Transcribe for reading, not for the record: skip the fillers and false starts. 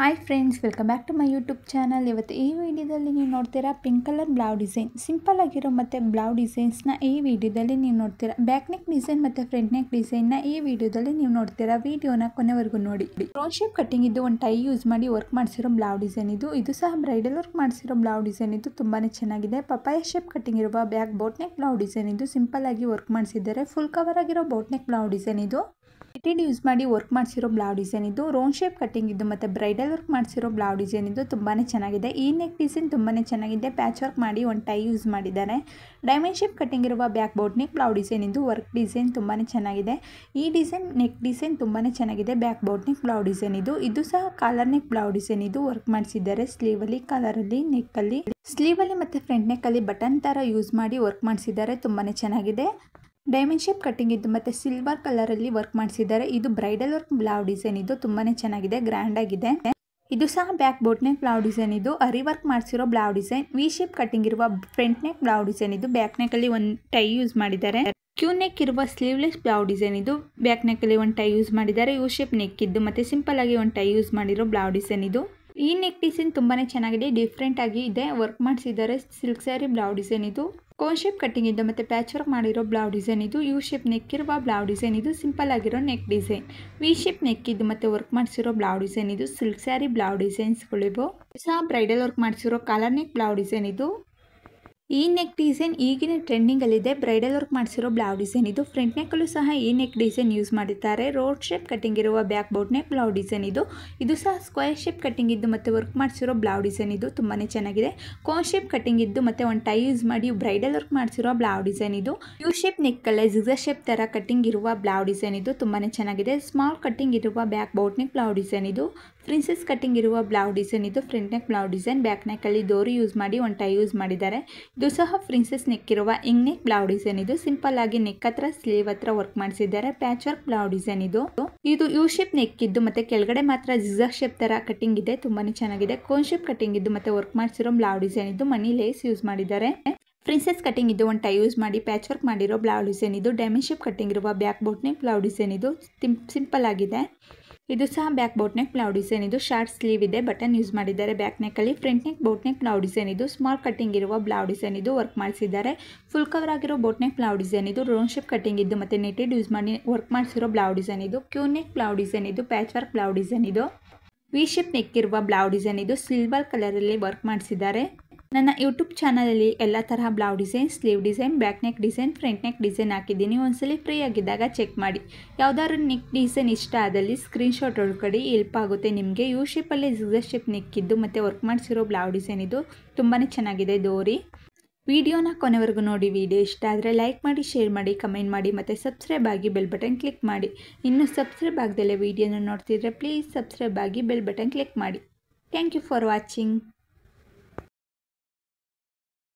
Hi friends, welcome back to my YouTube channel. ಇವತ್ತು ಈ ವಿಡಿಯೋದಲ್ಲಿ ನೀವು ನೋಡ್ತೀರಾ pink colour blouse design, simple ಆಗಿರೋ ಮತ್ತು ಬ್ಲೌಸ್ ಡಿಸೈನ್ಸ್ನ ಈ ವಿಡಿಯೋದಲ್ಲಿ ನೀವು ನೋಡ್ತೀರಾ. ಬ್ಯಾಕ್ ನೆಕ್ ಡಿಸೈನ್ ಮತ್ತು ಫ್ರಂಟ್ ನೆಕ್ ಡಿಸೈನ್ನ ಈ ವಿಡಿಯೋದಲ್ಲಿ ನೀವು ನೋಡ್ತೀರಾ. ವಿಡಿಯೋನ ಕೊನೆವರೆಗೂ ನೋಡಿ. ರೌಂಡ್ ಶೇಪ್ ಕಟ್ಟಿಂಗ್ ಇದ್ದು ಒಂದು ಟೈ ಯೂಸ್ ಮಾಡಿ ವರ್ಕ್ ಮಾಡಿಸಿರೋ ಬ್ಲೌಸ್ ಡಿಸೈನ್ ಇದು ಸಹ ಬ್ರೈಡಲ್ ವರ್ಕ್ ಮಾಡಿಸಿರೋ ಬ್ಲೌಸ್ ಡಿಸೈನ್ ಇದು ತುಂಬಾ ಚೆನ್ನಾಗಿದೆ. ಪಪಾಯ ಶೇಪ್ ಕಟ್ಟಿಂಗ್ ಇರುವ back boat neck blouse design ಇದು ಸಿಂಪಲ್ ಆಗಿ ವರ್ಕ್ ಮಾಡಿಸಿದ್ದಾರೆ. ಫುಲ್ ಕವರ್ ಆಗಿರೋ ಬೋಟ್ ನೆಕ್ ಬ್ಲೌಸ್ ಡಿಸೈನ್ ಇದು ನೆಟೆಡ್ ಯೂಸ್ ಮಾಡಿ ವರ್ಕ್ ಮಾಡಿಸಿರೋ ಬ್ಲೌಸ್ ಡಿಸೈನ್ ಇದು. ರೌಂಡ್ ಶೇಪ್ ಕಟ್ಟಿಂಗ್ ಇದ್ದು ಮತ್ತು ಬ್ರೈಡಲ್ ವರ್ಕ್ ಮಾಡಿಸಿರೋ ಬ್ಲೌಸ್ ಡಿಸೈನ್ ಇದು ತುಂಬಾ ಚೆನ್ನಾಗಿದೆ. ಈ ನೆಕ್ ಡಿಸೈನ್ ತುಂಬಾ ಚೆನ್ನಾಗಿದೆ. ಪ್ಯಾಚ್ ವರ್ಕ್ ಮಾಡಿ ಒಂದು ಟೈ ಯೂಸ್ ಮಾಡಿದ್ದಾರೆ. ಡೈಮಂಡ್ ಶೇಪ್ ಕಟ್ಟಿಂಗ್ ಇರುವ back boat neck blouse design ಇದು ವರ್ಕ್ ಡಿಸೈನ್ ತುಂಬಾ ಚೆನ್ನಾಗಿದೆ. ಈ ಡಿಸೈನ್ ನೆಕ್ ಡಿಸೈನ್ ತುಂಬಾ ಚೆನ್ನಾಗಿದೆ. Back boat neck blouse design ಇದು ಸಹ ಕಾಲರ್ ನೆಕ್ ಬ್ಲೌಸ್ ಡಿಸೈನ್ ಇದು ವರ್ಕ್ ಮಾಡಿಸಿದ್ದಾರೆ. ಸ್ಲೀವಲ್ಲಿ, ಕಾಲರಲ್ಲಿ, ನೆಕ್ಕಲ್ಲಿ, ಸ್ಲೀವಲ್ಲಿ ಮತ್ತು ಫ್ರಂಟ್ ನೆಕ್ಕಲ್ಲಿ ಬಟನ್ ಥರ ಯೂಸ್ ಮಾಡಿ ವರ್ಕ್ ಮಾಡಿಸಿದ್ದಾರೆ. ತುಂಬಾ ಚೆನ್ನಾಗಿದೆ. ಡೈಮಂಡ್ ಶೇಪ್ ಕಟ್ಟಿಂಗ್ ಇದ್ದು ಮತ್ತು ಸಿಲ್ವರ್ ಕಲರಲ್ಲಿ ವರ್ಕ್ ಮಾಡಿಸಿದ್ದಾರೆ. ಇದು ಬ್ರೈಡಲ್ ವರ್ಕ್ ಬ್ಲೌಸ್ ಡಿಸೈನ್ ಇದು ತುಂಬಾ ಚೆನ್ನಾಗಿದೆ, ಗ್ರ್ಯಾಂಡ್ ಆಗಿದೆ. ಇದು ಸಹ back boat neck blouse design ಇದು ಅರಿ ವರ್ಕ್ ಮಾಡಿಸಿರೋ blouse design. V shape cutting ಇರುವ ಫ್ರಂಟ್ ನೆಕ್ ಬ್ಲೌಸ್ ಡಿಸೈನ್ ಇದು. ಬ್ಯಾಕ್ ನೆಕ್ಕಲ್ಲಿ ಒಂದು ಟೈ ಯೂಸ್ ಮಾಡಿದ್ದಾರೆ. ಕ್ಯೂ ನೆಕ್ ಇರುವ ಸ್ಲೀವ್ಲೆಸ್ ಬ್ಲೌಸ್ ಡಿಸೈನ್ ಇದು. ಬ್ಯಾಕ್ ನೆಕ್ಕಲ್ಲಿ ಒಂದು ಟೈ ಯೂಸ್ ಮಾಡಿದ್ದಾರೆ. ಯು ಶೇಪ್ ನೆಕ್ ಇದ್ದು ಮತ್ತು ಸಿಂಪಲ್ ಆಗಿ ಒಂದು ಟೈ ಯೂಸ್ ಮಾಡಿರೋ ಬ್ಲೌಸ್ ಡಿಸೈನ್ ಇದು. ಈ ನೆಕ್ ಡಿಸೈನ್ ತುಂಬಾ ಚೆನ್ನಾಗಿದೆ, ಡಿಫ್ರೆಂಟ್ ಆಗಿ ಇದೆ, ವರ್ಕ್ ಮಾಡಿಸಿದ್ದಾರೆ. ಸಿಲ್ಕ್ ಸ್ಯಾರಿ ಬ್ಲೌಸ್ ಡಿಸೈನ್ ಇದು. ಕೋನ್ ಶೇಪ್ ಕಟ್ಟಿಂಗ್ ಇದ್ದು ಮತ್ತು ಪ್ಯಾಚ್ ವರ್ಕ್ ಮಾಡಿರೋ ಬ್ಲೌಸ್ ಡಿಸೈನ್ ಇದು. ಯು ಶೇಪ್ ನೆಕ್ ಇರುವ ಬ್ಲೌಸ್ ಡಿಸೈನ್ ಇದು. ಸಿಂಪಲ್ ಆಗಿರೋ neck design. V shape neck ಇದ್ದು ಮತ್ತು ವರ್ಕ್ ಮಾಡಿಸಿರೋ ಬ್ಲೌಸ್ ಡಿಸೈನ್ ಇದು. ಸಿಲ್ಕ್ ಸ್ಯಾರಿ ಬ್ಲೌಸ್ ಡಿಸೈನ್ಸ್ಗಳಿವು ಸಹ ಬ್ರೈಡಲ್ ವರ್ಕ್ ಮಾಡಿಸಿರೋ ಕಾಲರ್ ನೆಕ್ ಬ್ಲೌಸ್ ಡಿಸೈನ್ ಇದು. ಈ ನೆಕ್ ಡಿಸೈನ್ ಈಗಿನ ಟ್ರೆಂಡಿಂಗಲ್ಲಿದೆ. ಬ್ರೈಡಲ್ ವರ್ಕ್ ಮಾಡಿಸಿರೋ ಬ್ಲೌಸ್ ಡಿಸೈನ್ ಇದು. ಫ್ರಂಟ್ ನೆಕ್ಕಲ್ಲೂ ಸಹ ಈ ನೆಕ್ ಡಿಸೈನ್ ಯೂಸ್ ಮಾಡಿದ್ದಾರೆ. ರೋಡ್ ಶೇಪ್ ಕಟ್ಟಿಂಗ್ ಇರುವ back boat neck blouse design ಇದು ಸಹ ಸ್ಕ್ವೇರ್ ಶೇಪ್ ಕಟ್ಟಿಂಗ್ ಇದ್ದು ಮತ್ತು ವರ್ಕ್ ಮಾಡಿಸಿರೋ ಬ್ಲೌಸ್ ಡಿಸೈನ್ ಇದು ತುಂಬಾ ಚೆನ್ನಾಗಿದೆ. ಕೋನ್ ಶೇಪ್ ಕಟ್ಟಿಂಗ್ ಇದ್ದು ಮತ್ತು ಒಂದು ಟೈ ಯೂಸ್ ಮಾಡಿ ಬ್ರೈಡಲ್ ವರ್ಕ್ ಮಾಡಿಸಿರೋ ಬ್ಲೌಸ್ ಡಿಸೈನ್ ಇದು. ಯು ಶೇಪ್ ನೆಕ್ಕಲ್ಲೇ ಜಿಗ್ಜಾಗ್ ಶೇಪ್ ಥರ ಕಟ್ಟಿಂಗ್ ಇರುವ ಬ್ಲೌಸ್ ಡಿಸೈನ್ ಇದು ತುಂಬಾ ಚೆನ್ನಾಗಿದೆ. ಸ್ಮಾಲ್ ಕಟ್ಟಿಂಗ್ ಇರುವ back boat neck blouse design ಇದು. ಪ್ರಿನ್ಸೆಸ್ ಕಟ್ಟಿಂಗ್ ಇರುವ ಬ್ಲೌಸ್ ಡಿಸೈನ್ ಇದು. Front neck blouse design. Back ನೆಕ್ಕಲ್ಲಿ ಡೋರಿ ಯೂಸ್ ಮಾಡಿ ಒಂದು ಟೈ ಯೂಸ್ ಮಾಡಿದ್ದಾರೆ. ಇದು ಸಹ ಪ್ರಿನ್ಸೆಸ್ ನೆಕ್ ಇರುವ ಇಂಗ್ ನೆಕ್ ಬ್ಲೌಸ್ ಡಿಸೈನ್ ಇದು. ಸಿಂಪಲ್ ಆಗಿ ನೆಕ್ ಹತ್ರ, ಸ್ಲೀವ್ ಹತ್ರ ವರ್ಕ್ ಮಾಡಿಸಿದ್ದಾರೆ. ಪ್ಯಾಚ್ ವರ್ಕ್ ಬ್ಲೌಸ್ ಡಿಸೈನ್ ಇದು. ಯು ಶೇಪ್ ನೆಕ್ ಇದ್ದು ಮತ್ತೆ ಕೆಳಗಡೆ ಮಾತ್ರ ಜಿಗ್ಜಾಗ್ ಶೇಪ್ ತರ ಕಟ್ಟಿಂಗ್ ಇದೆ, ತುಂಬಾನೇ ಚೆನ್ನಾಗಿದೆ. ಕೋನ್ ಶೇಪ್ ಕಟ್ಟಿಂಗ್ ಇದ್ದು ಮತ್ತೆ ವರ್ಕ್ ಮಾಡಿಸಿರೋ ಬ್ಲೌಸ್ ಡಿಸೈನ್ ಇದು. ಮನಿ ಲೇಸ್ ಯೂಸ್ ಮಾಡಿದ್ದಾರೆ. ಪ್ರಿನ್ಸೆಸ್ ಕಟ್ಟಿಂಗ್ ಇದ್ದು ಒಂದು ಟೈ ಯೂಸ್ ಮಾಡಿ ಪ್ಯಾಚ್ ವರ್ಕ್ ಮಾಡಿರೋ ಬ್ಲೌಸ್ ಡಿಸೈನ್ ಇದು. ಡೈಮಂಡ್ ಶೇಪ್ ಕಟ್ಟಿಂಗ್ ಇರುವ back boat neck blouse design ಇದು. ಸಿಂಪಲ್ ಆಗಿದೆ. ಇದು ಸಹ back boat neck blouse design ಇದು. ಶಾರ್ಟ್ ಸ್ಲೀವ್ ಇದೆ, ಬಟನ್ ಯೂಸ್ ಮಾಡಿದ್ದಾರೆ ಬ್ಯಾಕ್ ನೆಕ್ಕಲ್ಲಿ. Front neck boat neck blouse design ಇದು. ಸ್ಮಾಲ್ ಕಟ್ಟಿಂಗ್ ಇರುವ ಬ್ಲೌಸ್ ಡಿಸೈನ್ ಇದು ವರ್ಕ್ ಮಾಡಿಸಿದ್ದಾರೆ. ಫುಲ್ ಕವರ್ ಆಗಿರೋ ಬೋಟ್ ನೆಕ್ ಬ್ಲೌಸ್ ಡಿಸೈನ್ ಇದು. ರೌಂಡ್ ಶೇಪ್ ಕಟ್ಟಿಂಗ್ ಇದ್ದು ಮತ್ತೆ ನೆಟೆಡ್ ಯೂಸ್ ಮಾಡಿ ವರ್ಕ್ ಮಾಡಿಸಿರೋ ಬ್ಲೌಸ್ ಡಿಸೈನ್ ಇದು. ಕ್ಯೂ ನೆಕ್ ಬ್ಲೌಸ್ ಡಿಸೈನ್ ಇದು. ಪ್ಯಾಚ್ ವರ್ಕ್ ಬ್ಲೌಸ್ ಡಿಸೈನ್ ಇದು. ವಿ ಶೇಪ್ ನೆಕ್ ಇರುವ ಬ್ಲೌಸ್ ಡಿಸೈನ್ ಇದು. ಸಿಲ್ವರ್ ಕಲರಲ್ಲಿ ವರ್ಕ್ ಮಾಡಿಸಿದ್ದಾರೆ. ನನ್ನ ಯೂಟ್ಯೂಬ್ ಚಾನಲಲ್ಲಿ ಎಲ್ಲ ತರಹ blouse design, sleeve design, back neck design, front neck design ಹಾಕಿದ್ದೀನಿ. ಒಂದ್ಸಲಿ ಫ್ರೀ ಆಗಿದ್ದಾಗ ಚೆಕ್ ಮಾಡಿ. ಯಾವ್ದಾದ್ರು ನೆಕ್ ಡಿಸೈನ್ ಇಷ್ಟ ಆದಲ್ಲಿ ಸ್ಕ್ರೀನ್ಶಾಟ್ ಹೊಡ್ಕೊಡಿ, ಹೆಲ್ಪ್ ಆಗುತ್ತೆ ನಿಮಗೆ. ಯು ಶೇಪಲ್ಲಿ ಜಿಗ್ಜಾಗ್ ಶೇಪ್ ನೆಕ್ ಇದ್ದು ಮತ್ತು ವರ್ಕ್ ಮಾಡಿಸಿರೋ ಬ್ಲೌಸ್ ಡಿಸೈನ್ ಇದು. ತುಂಬಾ ಚೆನ್ನಾಗಿದೆ ಡೋರಿ. ವಿಡಿಯೋನ ಕೊನೆವರೆಗೂ ನೋಡಿ. ವಿಡಿಯೋ ಇಷ್ಟ ಆದರೆ ಲೈಕ್ ಮಾಡಿ, ಶೇರ್ ಮಾಡಿ, ಕಮೆಂಟ್ ಮಾಡಿ ಮತ್ತು ಸಬ್ಸ್ಕ್ರೈಬ್ ಆಗಿ ಬೆಲ್ ಬಟನ್ ಕ್ಲಿಕ್ ಮಾಡಿ. ಇನ್ನು ಸಬ್ಸ್ಕ್ರೈಬ್ ಆಗದಲ್ಲೇ ವಿಡಿಯೋನ ನೋಡ್ತಿದ್ರೆ ಪ್ಲೀಸ್ ಸಬ್ಸ್ಕ್ರೈಬ್ ಆಗಿ ಬೆಲ್ ಬಟನ್ ಕ್ಲಿಕ್ ಮಾಡಿ. Thank you for watching.